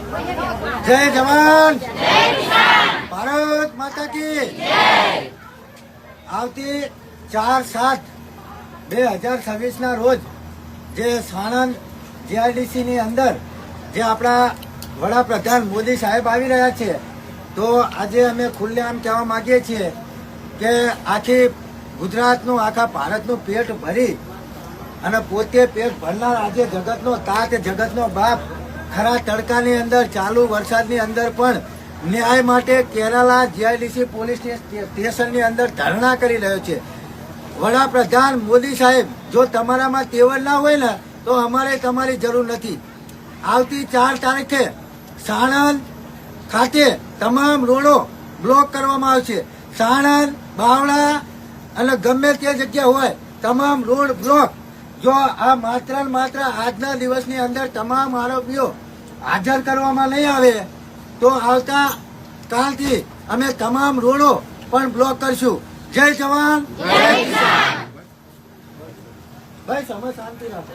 જય જવાન, ભારત માતા કી આવતી 4/7/2026 ના રોજ જે સાણંદ જીઆઈડીસી ની અંદર જે આપણા વડાપ્રધાન મોદી સાહેબ આવી રહ્યા છે, તો આજે અમે ખુલ્લેઆમ કહેવા માંગીએ છીએ કે આખી ગુજરાતનું, આખા ભારતનું પેટ ભરી અને પોતે પેટ ભરનાર આજે જગતનો તાત, જગતનો બાપ ખરા તડકાની અંદર, ચાલુ વરસાદની અંદર પણ ન્યાય માટે કેરાલા જીઆઈડીસી પોલીસ સ્ટેશનની અંદર ધરણા કરી રહ્યો છે. વડાપ્રધાન મોદી સાહેબ, જો તમારામાં તેવડ ના હોય ને તો અમારે તમારી જરૂર નથી. આવતી 4 તારીખે સાણંદ ખાતે તમામ રોડો બ્લોક કરવામાં આવશે. સાણંદ, બાવળા અને ગમે તે જગ્યા હોય તમામ રોડ બ્લોક. જો આ માત્ર આજના દિવસની અંદર તમામ આરોપીઓ હાજર કરવામાં નહીં આવે તો આવતા કાલથી અમે તમામ રોડો પણ બ્લોક કરશું. જય જવાન, જય કિસાન. ભાઈ સમય શાંતિ રાખો.